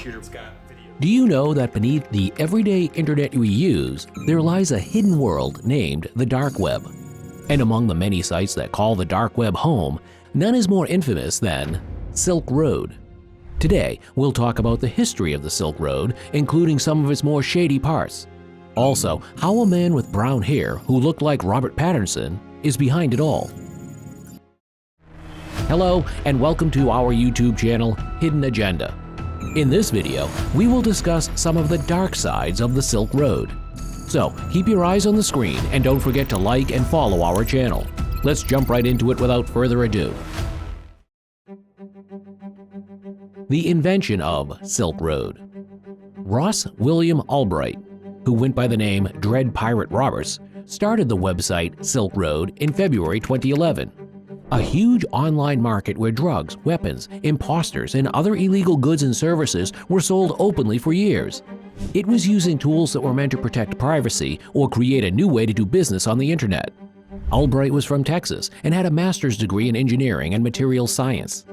computer's got video. Do you know that beneath the everyday internet we use, there lies a hidden world named the dark web? And among the many sites that call the dark web home, none is more infamous than Silk Road. Today, we'll talk about the history of the Silk Road, including some of its more shady parts. Also, how a man with brown hair who looked like Robert Pattinson is behind it all. Hello, and welcome to our YouTube channel, Hidden Agenda. In this video, we will discuss some of the dark sides of the Silk Road. So, keep your eyes on the screen and don't forget to like and follow our channel. Let's jump right into it without further ado. The invention of Silk Road. Ross William Ulbricht, who went by the name Dread Pirate Roberts, started the website Silk Road in February 2011. A huge online market where drugs, weapons, imposters, and other illegal goods and services were sold openly for years. It was using tools that were meant to protect privacy or create a new way to do business on the internet. Ulbricht was from Texas and had a master's degree in engineering and materials science.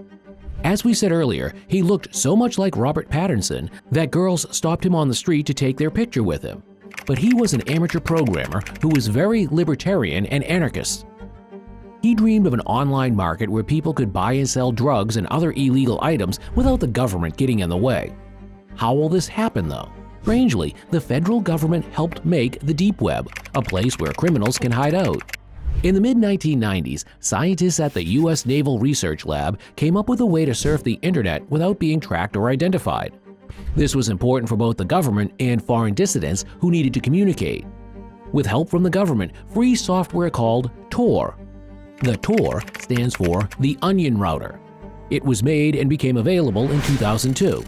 As we said earlier, he looked so much like Robert Pattinson that girls stopped him on the street to take their picture with him. But he was an amateur programmer who was very libertarian and anarchist. He dreamed of an online market where people could buy and sell drugs and other illegal items without the government getting in the way. How will this happen though? Strangely, the federal government helped make the deep web, a place where criminals can hide out. In the mid-1990s, scientists at the U.S. Naval Research Lab came up with a way to surf the internet without being tracked or identified. This was important for both the government and foreign dissidents who needed to communicate. With help from the government, free software called Tor. The Tor stands for the Onion Router. It was made and became available in 2002.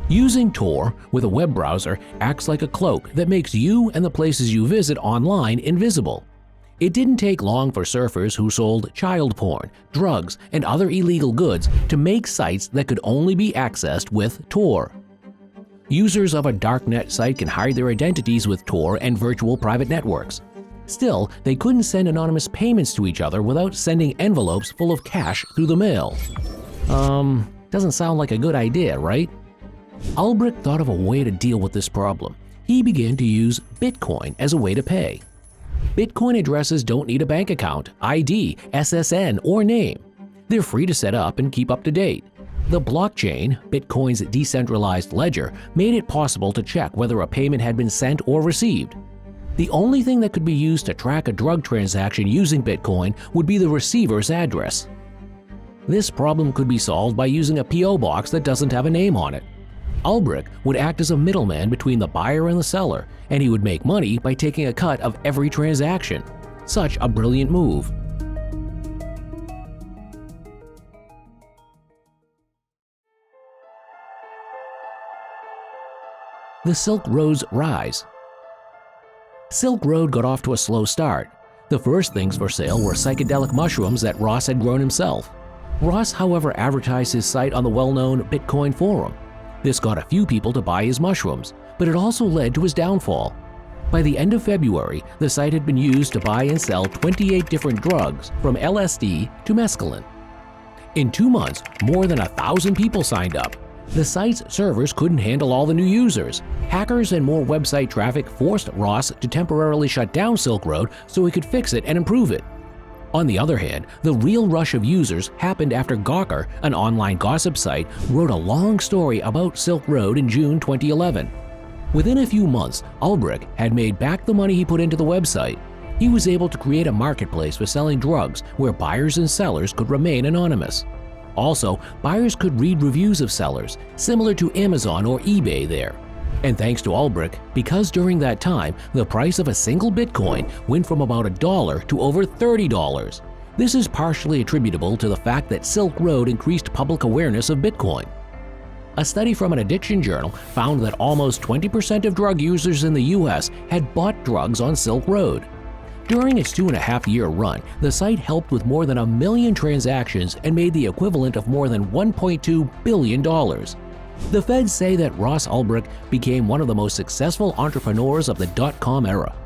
Using Tor with a web browser acts like a cloak that makes you and the places you visit online invisible. It didn't take long for surfers who sold child porn, drugs, and other illegal goods to make sites that could only be accessed with Tor. Users of a darknet site can hide their identities with Tor and virtual private networks. Still, they couldn't send anonymous payments to each other without sending envelopes full of cash through the mail. Doesn't sound like a good idea, right? Ulbricht thought of a way to deal with this problem. He began to use Bitcoin as a way to pay. Bitcoin addresses don't need a bank account, ID, SSN, or name. They're free to set up and keep up to date. The blockchain, Bitcoin's decentralized ledger, made it possible to check whether a payment had been sent or received. The only thing that could be used to track a drug transaction using Bitcoin would be the receiver's address. This problem could be solved by using a P.O. box that doesn't have a name on it. Ulbricht would act as a middleman between the buyer and the seller, and he would make money by taking a cut of every transaction. Such a brilliant move. The Silk Road's rise. Silk Road got off to a slow start. The first things for sale were psychedelic mushrooms that Ross had grown himself. Ross, however, advertised his site on the well-known Bitcoin forum. This got a few people to buy his mushrooms, but it also led to his downfall. By the end of February, the site had been used to buy and sell 28 different drugs, from LSD to mescaline. In 2 months, more than 1,000 people signed up. The site's servers couldn't handle all the new users. Hackers and more website traffic forced Ross to temporarily shut down Silk Road so he could fix it and improve it. On the other hand, the real rush of users happened after Gawker, an online gossip site, wrote a long story about Silk Road in June 2011. Within a few months, Ulbricht had made back the money he put into the website. He was able to create a marketplace for selling drugs where buyers and sellers could remain anonymous. Also, buyers could read reviews of sellers, similar to Amazon or eBay there. And thanks to Ulbricht, because during that time, the price of a single Bitcoin went from about $1 to over $30. This is partially attributable to the fact that Silk Road increased public awareness of Bitcoin. A study from an addiction journal found that almost 20% of drug users in the US had bought drugs on Silk Road. During its 2.5-year run, the site helped with more than 1 million transactions and made the equivalent of more than $1.2 billion. The feds say that Ross Ulbricht became one of the most successful entrepreneurs of the dot-com era.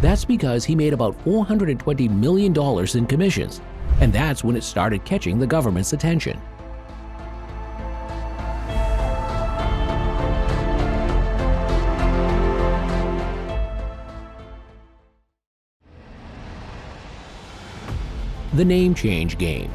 That's because he made about $420 million in commissions, and that's when it started catching the government's attention. the name change game.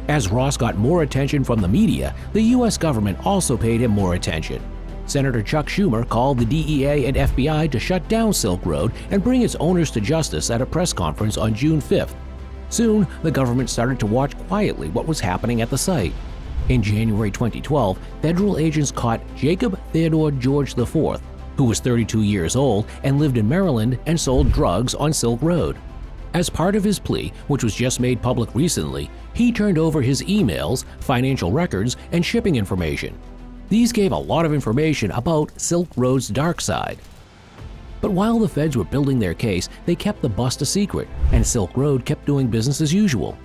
As Ross got more attention from the media, the U.S. government also paid him more attention. Senator Chuck Schumer called the DEA and FBI to shut down Silk Road and bring its owners to justice at a press conference on June 5th. Soon, the government started to watch quietly what was happening at the site. In January 2012, federal agents caught Jacob Theodore George IV, who was 32 years old and lived in Maryland and sold drugs on Silk Road. As part of his plea, which was just made public recently, he turned over his emails, financial records, and shipping information. These gave a lot of information about Silk Road's Darkside. But while the feds were building their case, they kept the bust a secret, and Silk Road kept doing business as usual.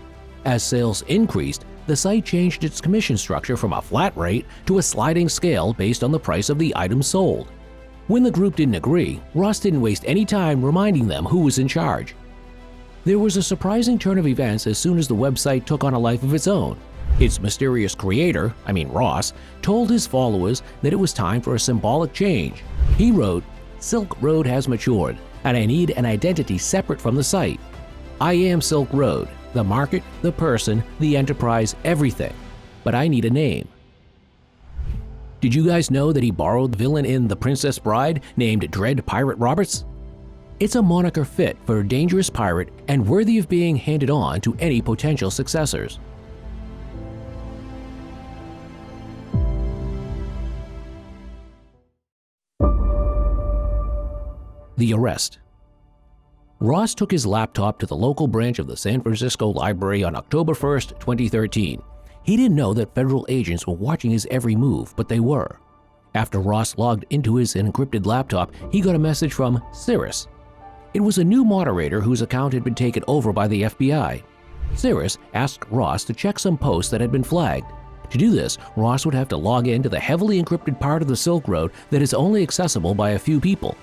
As sales increased, the site changed its commission structure from a flat rate to a sliding scale based on the price of the items sold. When the group didn't agree, Ross didn't waste any time reminding them who was in charge. There was a surprising turn of events as soon as the website took on a life of its own. Its mysterious creator, Ross, told his followers that it was time for a symbolic change. He wrote, "Silk Road has matured, and I need an identity separate from the site. I am Silk Road, the market, the person, the enterprise, everything. But I need a name." Did you guys know that he borrowed the villain in The Princess Bride named Dread Pirate Roberts? It's a moniker fit for a dangerous pirate and worthy of being handed on to any potential successors. The arrest. Ross took his laptop to the local branch of the San Francisco Library on October 1st, 2013. He didn't know that federal agents were watching his every move, but they were. After Ross logged into his encrypted laptop, he got a message from Cirrus. It was a new moderator whose account had been taken over by the FBI. Cirrus asked Ross to check some posts that had been flagged. To do this, Ross would have to log in to the heavily encrypted part of the Silk Road that is only accessible by a few people.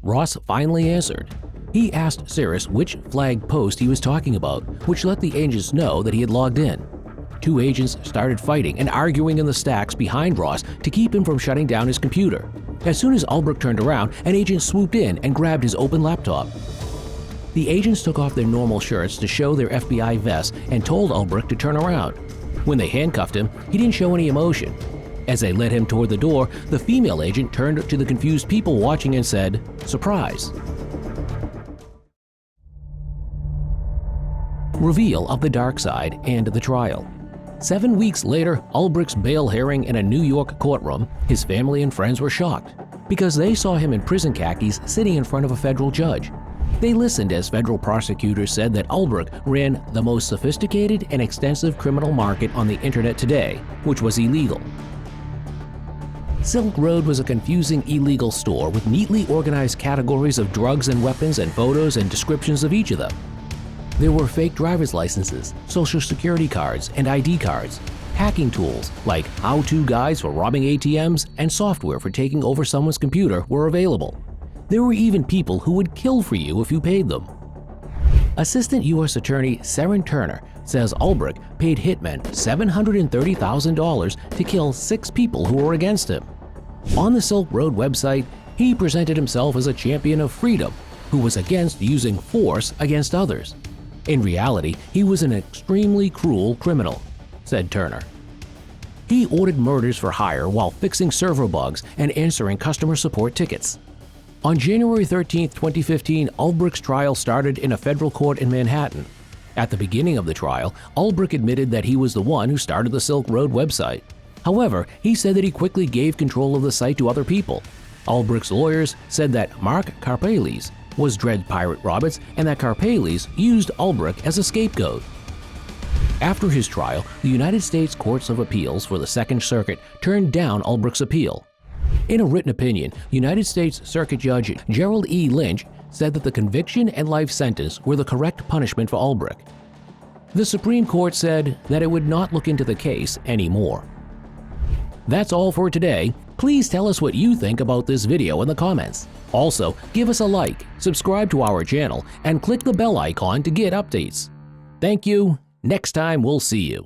Ross finally answered. He asked Cirrus which flagged post he was talking about, which let the agents know that he had logged in. Two agents started fighting and arguing in the stacks behind Ross to keep him from shutting down his computer. As soon as Ulbricht turned around, an agent swooped in and grabbed his open laptop. The agents took off their normal shirts to show their FBI vests and told Ulbricht to turn around. When they handcuffed him, he didn't show any emotion. As they led him toward the door, the female agent turned to the confused people watching and said, "Surprise." Reveal of the Darkside and the trial. 7 weeks later, Ulbricht's bail hearing in a New York courtroom, his family and friends were shocked because they saw him in prison khakis sitting in front of a federal judge. They listened as federal prosecutors said that Ulbricht ran the most sophisticated and extensive criminal market on the internet today, which was illegal. Silk Road was a confusing illegal store with neatly organized categories of drugs and weapons and photos and descriptions of each of them. There were fake driver's licenses, social security cards, and ID cards, hacking tools like how-to guides for robbing ATMs and software for taking over someone's computer were available. There were even people who would kill for you if you paid them. Assistant U.S. Attorney Saren Turner says Ulbricht paid hitmen $730,000 to kill 6 people who were against him. On the Silk Road website, he presented himself as a champion of freedom who was against using force against others. In reality, he was an extremely cruel criminal, said Turner. He ordered murders for hire while fixing server bugs and answering customer support tickets. On January 13, 2015, Ulbricht's trial started in a federal court in Manhattan. At the beginning of the trial, Ulbricht admitted that he was the one who started the Silk Road website. However, he said that he quickly gave control of the site to other people. Ulbricht's lawyers said that Mark Karpeles was Dread Pirate Roberts and that Karpeles used Ulbricht as a scapegoat. After his trial, the United States Courts of Appeals for the Second Circuit turned down Ulbricht's appeal. In a written opinion, United States Circuit Judge Gerald E. Lynch said that the conviction and life sentence were the correct punishment for Ulbricht. The Supreme Court said that it would not look into the case anymore. That's all for today. Please tell us what you think about this video in the comments. Also, give us a like, subscribe to our channel, and click the bell icon to get updates. Thank you. Next time we'll see you.